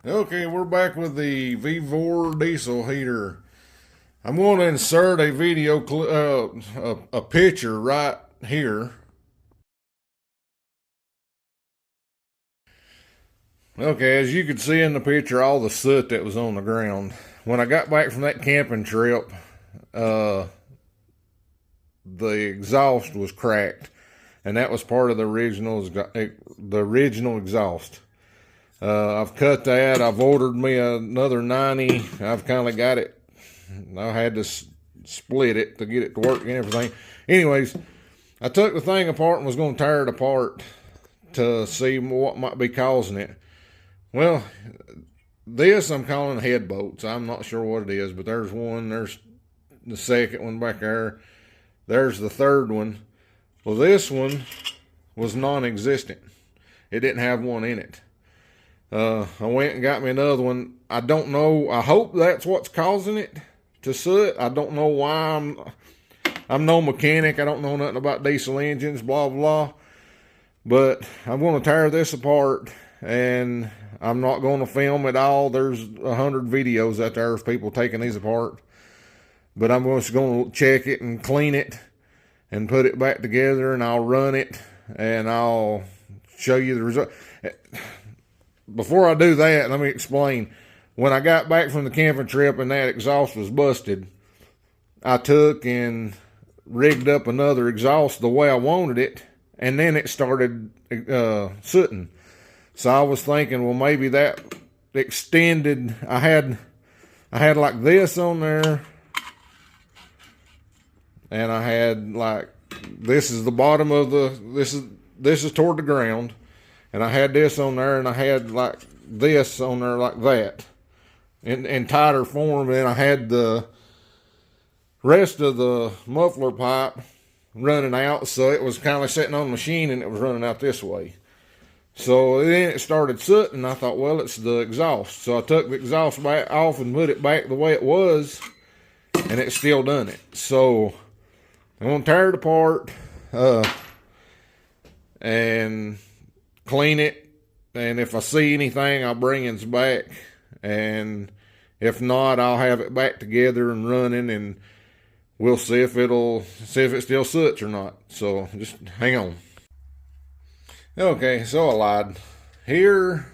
Okay, we're back with the vevor diesel heater. I'm going to insert a video, a picture right here. Okay, as you can see in the picture, all the soot that was on the ground. When I got back from that camping trip, the exhaust was cracked, and that was part of the original exhaust. I've cut that. I've ordered me another 90. I've kind of got it. I had to split it to get it to work and everything. Anyways, I took the thing apart and was going to tear it apart to see what might be causing it. Well, this I'm calling head bolts. I'm not sure what it is, but there's one. There's the second one back there. There's the third one. Well, this one was non-existent. It didn't have one in it. I went and got me another one. I don't know. I hope that's what's causing it to soot. I don't know why. I'm no mechanic. I don't know nothing about diesel engines, blah, blah. But I'm going to tear this apart, and I'm not going to film it all. There's 100 videos out there of people taking these apart. But I'm just going to check it and clean it and put it back together, and I'll run it, and I'll show you the result. Before I do that, let me explain. When I got back from the camping trip and that exhaust was busted, I took and rigged up another exhaust the way I wanted it, and then it started sooting. So I was thinking, well, maybe that extended. I had like this on there, and I had like, this is the bottom of this is toward the ground. And I had this on there, and I had like this on there like that in tighter form. And I had the rest of the muffler pipe running out, so it was kind of sitting on the machine, and it was running out this way. So then it started sooting. I thought, well, it's the exhaust. So I took the exhaust back off and put it back the way it was, and it still done it. So I'm going to tear it apart and clean it, and if I see anything, I'll bring it back, and if not, I'll have it back together and running, and we'll see if it still soots or not. So just hang on. Okay, so I lied. Here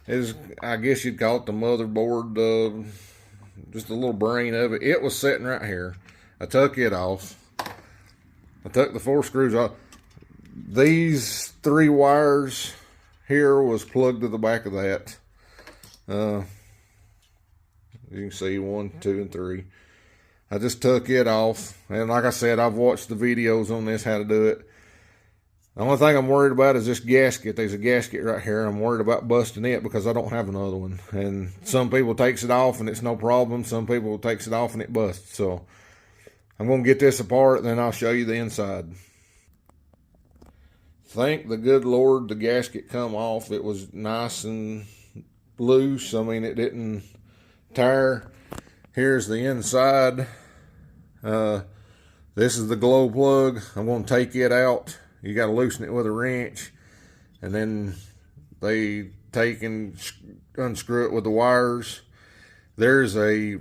is, I guess you'd call it the motherboard, just a little brain of it. It was sitting right here. I took it off. I took the 4 screws off. These 3 wires here was plugged to the back of that. You can see 1, 2, and 3. I just took it off, and like I said, I've watched the videos on this, how to do it. The only thing I'm worried about is this gasket. There's a gasket right here. I'm worried about busting it because I don't have another one. And some people takes it off and it's no problem. Some people takes it off and it busts. So I'm going to get this apart, and then I'll show you the inside. Thank the good Lord the gasket come off. It was nice and loose. I mean, it didn't tear. Here's the inside. This is the glow plug. I'm going to take it out. You got to loosen it with a wrench, and then they take and unscrew it with the wires. There's I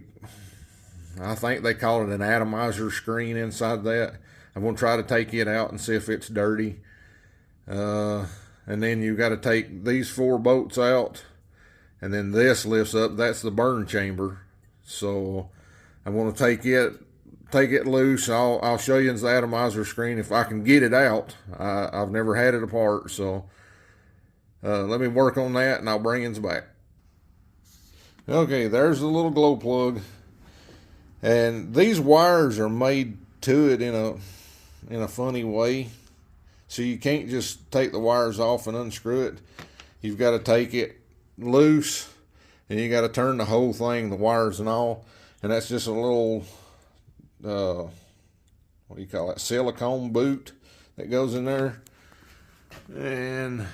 think they call it an atomizer screen inside that. I'm going to try to take it out and see if it's dirty. And then you got to take these 4 bolts out, and then this lifts up. That's the burn chamber. So I'm going to take it loose. I'll show you in the atomizer screen if I can get it out. I've never had it apart, so let me work on that, and I'll bring it back. Okay, there's the little glow plug, and these wires are made to it in a funny way. So you can't just take the wires off and unscrew it. You've got to take it loose, and you got to turn the whole thing, the wires and all. And that's just a little, what do you call that, silicone boot that goes in there. And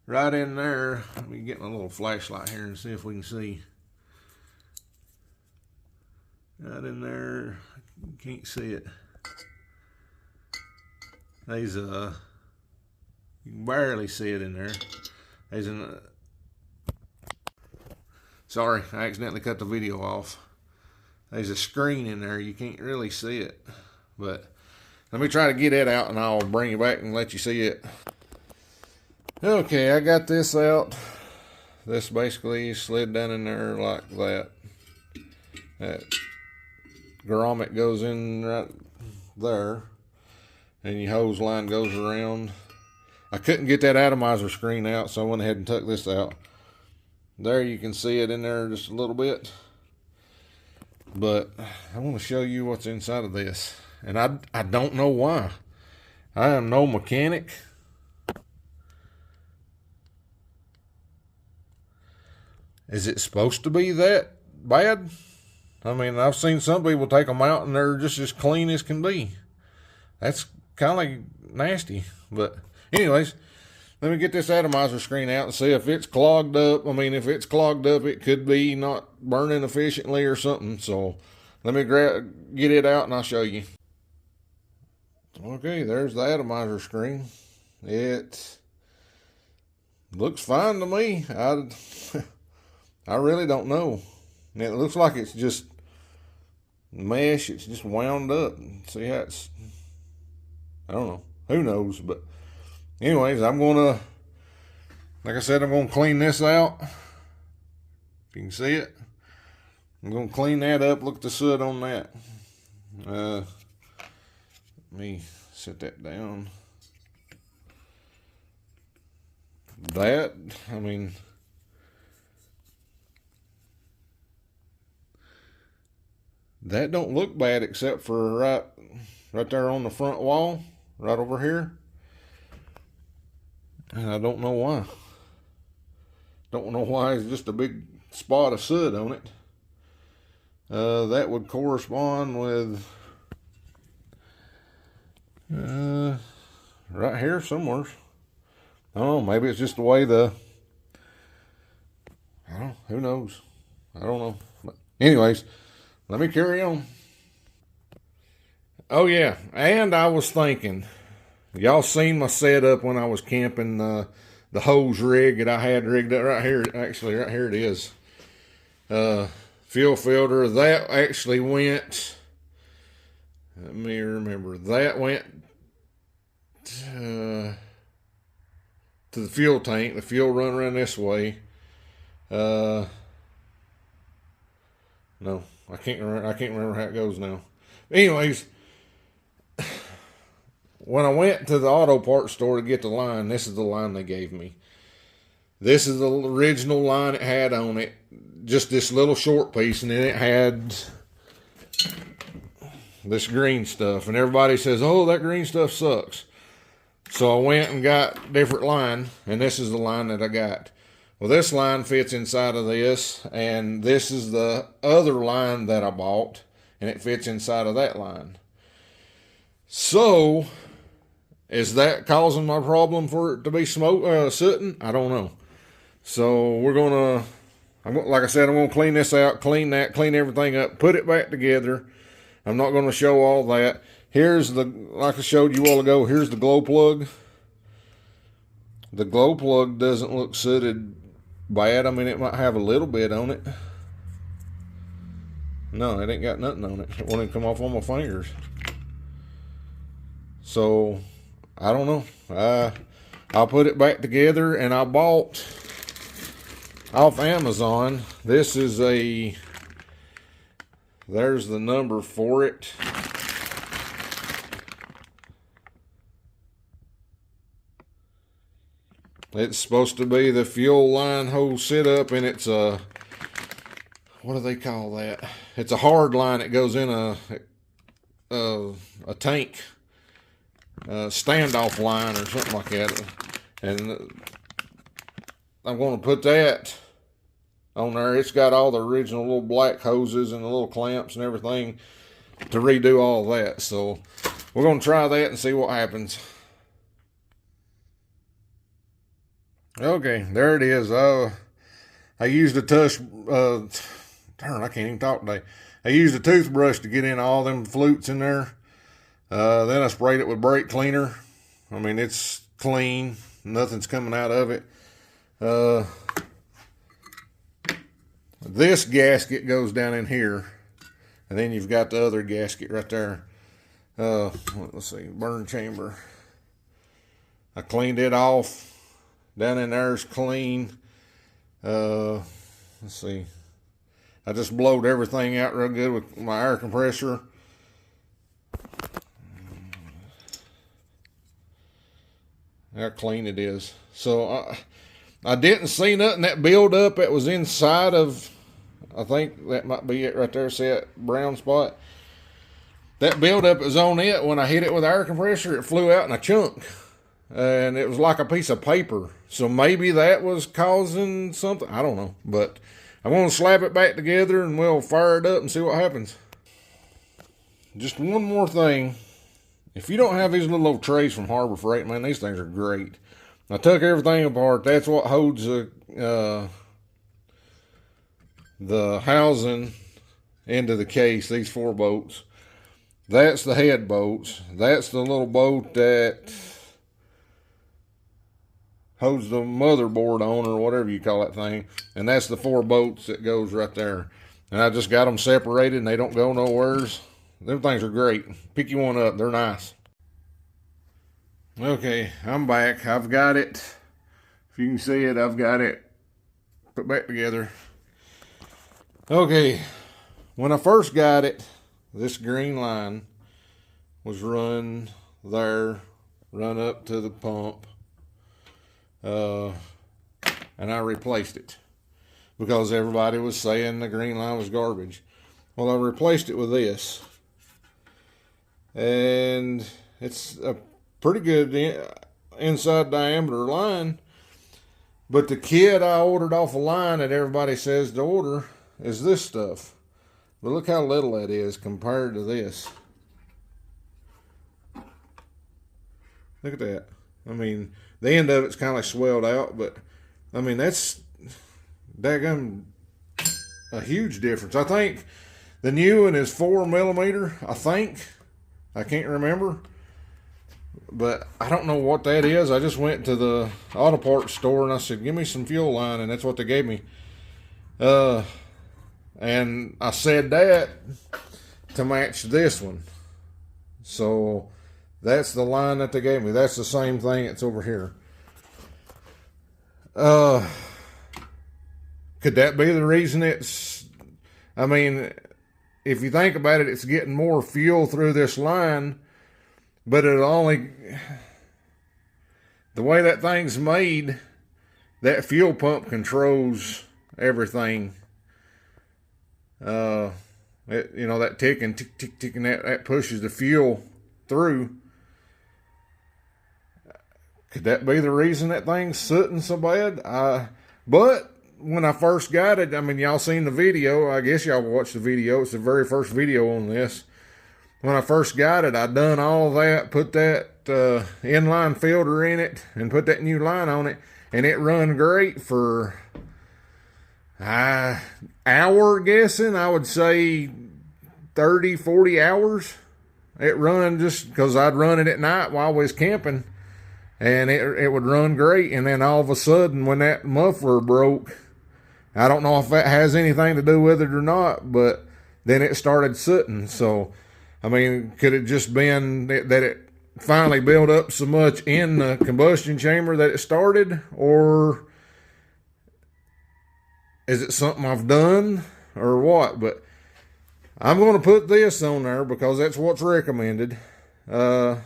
right in there, let me get my little flashlight here and see if we can see. Right in there, you can't see it. There's you can barely see it in there. There's Sorry, I accidentally cut the video off. There's a screen in there. You can't really see it. But let me try to get it out and I'll bring you back and let you see it. Okay, I got this out. This basically slid down in there like that. That grommet goes in right there. And your hose line goes around. I couldn't get that atomizer screen out, so I went ahead and took this out. There you can see it in there just a little bit. But I want to show you what's inside of this. And I don't know why. I am no mechanic. Is it supposed to be that bad? I mean, I've seen some people take them out and they're just as clean as can be. That's kind of nasty. But anyways, let me get this atomizer screen out and see if it's clogged up. I mean, if it's clogged up, it could be not burning efficiently or something. So let me get it out and I'll show you. Okay, there's the atomizer screen. It looks fine to me. I really don't know. It looks like it's just mesh. It's just wound up. See how it's, I don't know. Who knows? But anyways, I'm going to, like I said, I'm going to clean this out. If you can see it. I'm going to clean that up. Look at the soot on that. Let me set that down. That, I mean, that don't look bad except for right there on the front wall, right over here. And I don't know why. Don't know why it's just a big spot of soot on it. That would correspond with right here somewhere. I don't know, maybe it's just the way I don't know, who knows? I don't know. But anyways, let me carry on. Oh yeah, and I was thinking, y'all seen my setup when I was camping, the hose rig that I had rigged up right here. Actually, right here it is. Fuel filter, that actually went, let me remember, that went to the fuel tank. The fuel run around this way. No, I can't remember how it goes now. Anyways, when I went to the auto parts store to get the line, this is the line they gave me. This is the original line it had on it. Just this little short piece, and then it had this green stuff. And everybody says, oh, that green stuff sucks. So I went and got different line, and this is the line that I got. Well, this line fits inside of this, and this is the other line that I bought, and it fits inside of that line. So, is that causing my problem for it to be sooting? I don't know. So we're gonna, like I said, I'm gonna clean this out, clean that, clean everything up, put it back together. I'm not gonna show all that. Here's the, like I showed you a while ago, here's the glow plug. The glow plug doesn't look sooted bad. I mean, it might have a little bit on it. No, it ain't got nothing on it. It won't even come off on my fingers. So, I don't know. I'll put it back together, and I bought off Amazon. This is there's the number for it. It's supposed to be the fuel line hose sit up, and it's a, what do they call that? It's a hard line that goes in a tank, standoff line or something like that. And I'm going to put that on there. It's got all the original little black hoses and the little clamps and everything to redo all that. So we're going to try that and see what happens. Okay, there it is. I used a darn, I can't even talk today. I used a toothbrush to get in all them flutes in there. Then I sprayed it with brake cleaner. I mean, it's clean. Nothing's coming out of it. This gasket goes down in here, and then you've got the other gasket right there. Let's see, burn chamber. I cleaned it off. Down in there's clean. Let's see. I just blowed everything out real good with my air compressor. How clean it is. So I didn't see nothing that build up that was inside of, I think that might be it right there. See that brown spot? That buildup was on it. When I hit it with the air compressor, it flew out in a chunk. And it was like a piece of paper. So maybe that was causing something. I don't know. But I'm going to slap it back together and we'll fire it up and see what happens. Just one more thing. If you don't have these little old trays from Harbor Freight, man, these things are great. I took everything apart. That's what holds the housing into the case, these 4 bolts. That's the head bolts. That's the little bolt that holds the motherboard on, or whatever you call that thing. And that's the 4 bolts that goes right there. And I just got them separated and they don't go nowheres. Them things are great. Pick you one up. They're nice. Okay, I'm back. I've got it. If you can see it, I've got it put back together. Okay, when I first got it, this green line was run there, run up to the pump, and I replaced it because everybody was saying the green line was garbage. Well, I replaced it with this, and it's a pretty good inside diameter line, but the kit I ordered off a line that everybody says to order is this stuff. But look how little that is compared to this. Look at that. I mean, the end of it's kind of like swelled out, but I mean, that's daggum a huge difference. I think the new one is 4mm, I think. I can't remember. But I don't know what that is. I just went to the auto parts store and I said, give me some fuel line, and that's what they gave me. And I said that to match this one. So that's the line that they gave me. That's the same thing that's over here. Could that be the reason it's, I mean, if you think about it, it's getting more fuel through this line, but it only, the way that thing's made, that fuel pump controls everything. You know, that ticking, tick, tick, tick, and that pushes the fuel through. Could that be the reason that thing's sooting so bad? But when I first got it, I mean, y'all seen the video. I guess y'all watched the video. It's the very first video on this. When I first got it, I done all that, put that inline filter in it, and put that new line on it, and it run great for hour guessing. I would say 30, 40 hours. It run just because I'd run it at night while I was camping, and it would run great. And then all of a sudden, when that muffler broke, I don't know if that has anything to do with it or not, but then it started sooting. So, I mean, could it just been that it finally built up so much in the combustion chamber that it started, or is it something I've done or what? But I'm going to put this on there because that's what's recommended. Y'all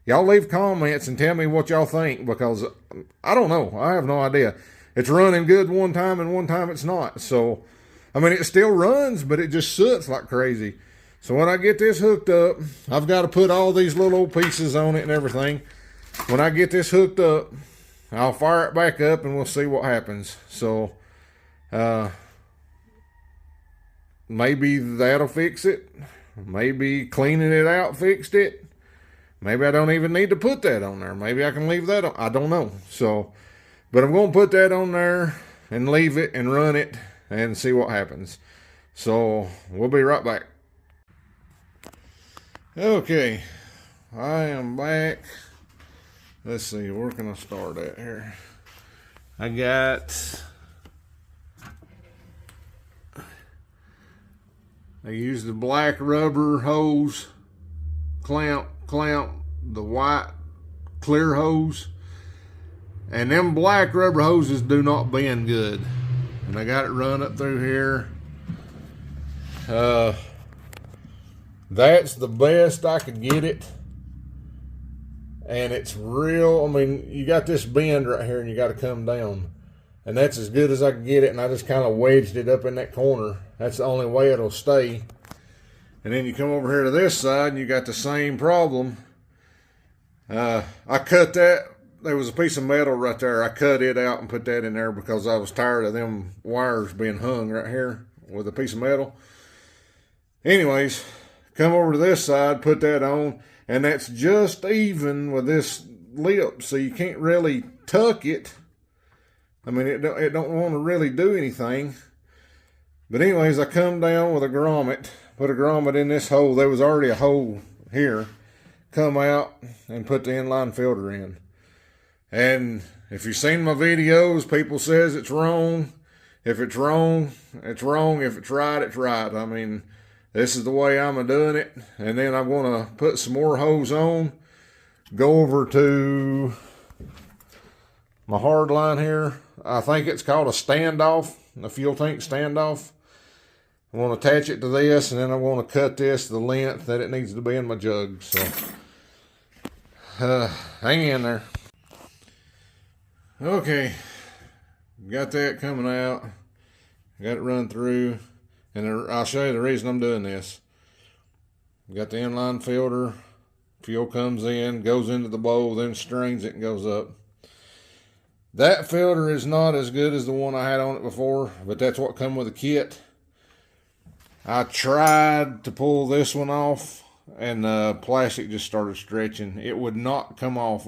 leave comments and tell me what y'all think, because I don't know. I have no idea. It's running good one time and one time it's not. So, I mean, it still runs, but it just soots like crazy. So when I get this hooked up, I've got to put all these little old pieces on it and everything. When I get this hooked up, I'll fire it back up and we'll see what happens. So, maybe that'll fix it. Maybe cleaning it out fixed it. Maybe I don't even need to put that on there. Maybe I can leave that on. I don't know. So, but I'm going to put that on there and leave it and run it and see what happens. So, we'll be right back. Okay, I am back. Let's see, where can I start at here? I got I used the black rubber hose, clamp the white clear hose. And them black rubber hoses do not bend good. And I got it run up through here. That's the best I could get it. And it's real, I mean, you got this bend right here and you got to come down. And that's as good as I can get it. And I just kind of wedged it up in that corner. That's the only way it'll stay. And then you come over here to this side and you got the same problem. I cut that. There was a piece of metal right there. I cut it out and put that in there because I was tired of them wires being hung right here with a piece of metal. Anyways, come over to this side, put that on, and that's just even with this lip, so you can't really tuck it. I mean, it don't want to really do anything. But anyways, I come down with a grommet, put a grommet in this hole. There was already a hole here. Come out and put the inline filter in. And if you've seen my videos, people says it's wrong. If it's wrong, it's wrong. If it's right, it's right. I mean, this is the way I'm doing it. And then I'm going to put some more hose on. Go over to my hard line here. I think it's called a standoff, a fuel tank standoff. I'm going to attach it to this, and then I'm going to cut this to the length that it needs to be in my jug. So, hang in there. Okay, got that coming out, got it run through, and I'll show you the reason I'm doing this. Got the inline filter, fuel comes in, goes into the bowl, then strains it and goes up. That filter is not as good as the one I had on it before, but that's what come with the kit. I tried to pull this one off, and the plastic just started stretching. It would not come off.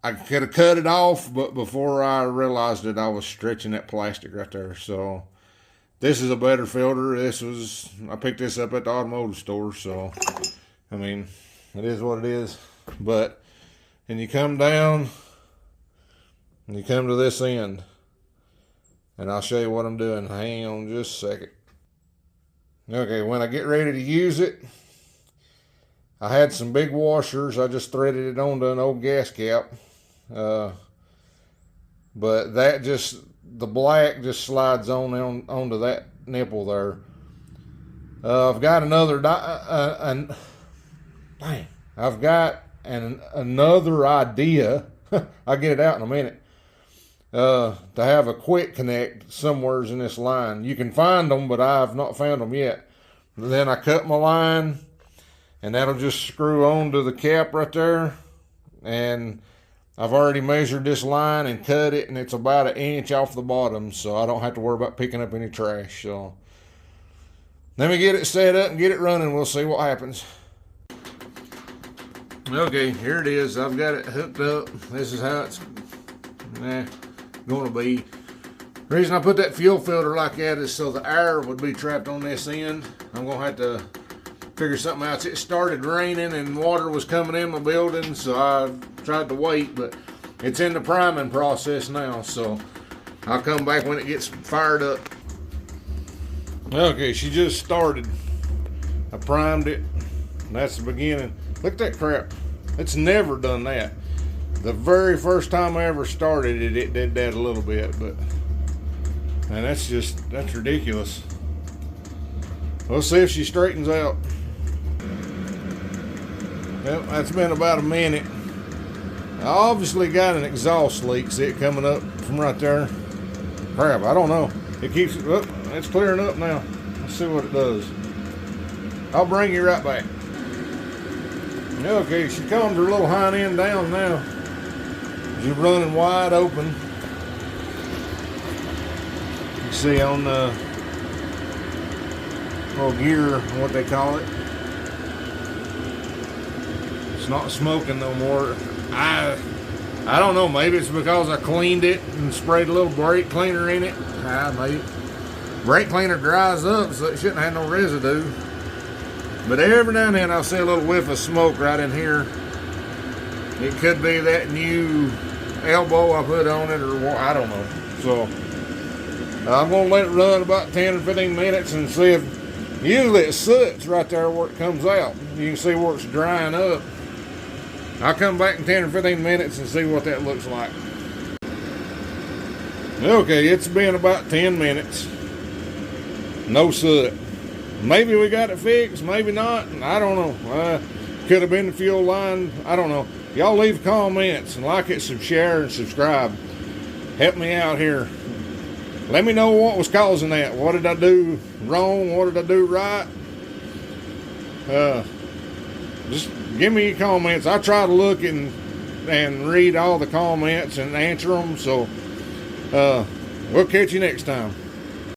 I could have cut it off, but before I realized it, I was stretching that plastic right there. So this is a better filter. I picked this up at the automotive store. So, I mean, it is what it is. But, and you come down, and you come to this end, and I'll show you what I'm doing. Hang on just a second. Okay, when I get ready to use it, I had some big washers. I just threaded it onto an old gas cap. But that the black just slides onto that nipple there. I've got another I've got another idea. I'll get it out in a minute. To have a quick connect somewheres in this line. You can find them, but I've not found them yet. Then I cut my line, and that'll just screw onto the cap right there. And I've already measured this line and cut it, and it's about 1 inch off the bottom, so I don't have to worry about picking up any trash. So let me get it set up and get it running. We'll see what happens. Okay, here it is. I've got it hooked up. This is how it's going to be. The reason I put that fuel filter like that is so the air would be trapped on this end. I'm going to have to figure something out. It started raining and water was coming in my building, so I tried to wait, but it's in the priming process now, so I'll come back when it gets fired up. Okay, she just started. I primed it. That's the beginning. Look at that crap. It's never done that. The very first time I ever started it, it did that a little bit, but and that's ridiculous. We'll see if she straightens out. Well, that's been about a minute. I obviously got an exhaust leak, see it coming up from right there. Crap, I don't know. It keeps, oh, it's clearing up now. Let's see what it does. I'll bring you right back. Okay, she calmed her little hind end down now. She's running wide open. You see on the little gear, what they call it. It's not smoking no more. I don't know, maybe it's because I cleaned it and sprayed a little brake cleaner in it. Maybe. Brake cleaner dries up, so it shouldn't have no residue. But every now and then I'll see a little whiff of smoke right in here. It could be that new elbow I put on it, or I don't know. So I'm going to let it run about 10 or 15 minutes and see if Usually it soots right there where it comes out. You can see where it's drying up. I'll come back in 10 or 15 minutes and see what that looks like. Okay, it's been about 10 minutes. No soot. Maybe we got it fixed, maybe not. I don't know. Could have been the fuel line. I don't know. Y'all leave comments and like it, share, and subscribe. Help me out here. Let me know what was causing that. What did I do wrong? What did I do right? Just give me your comments. I try to look and read all the comments and answer them. So we'll catch you next time.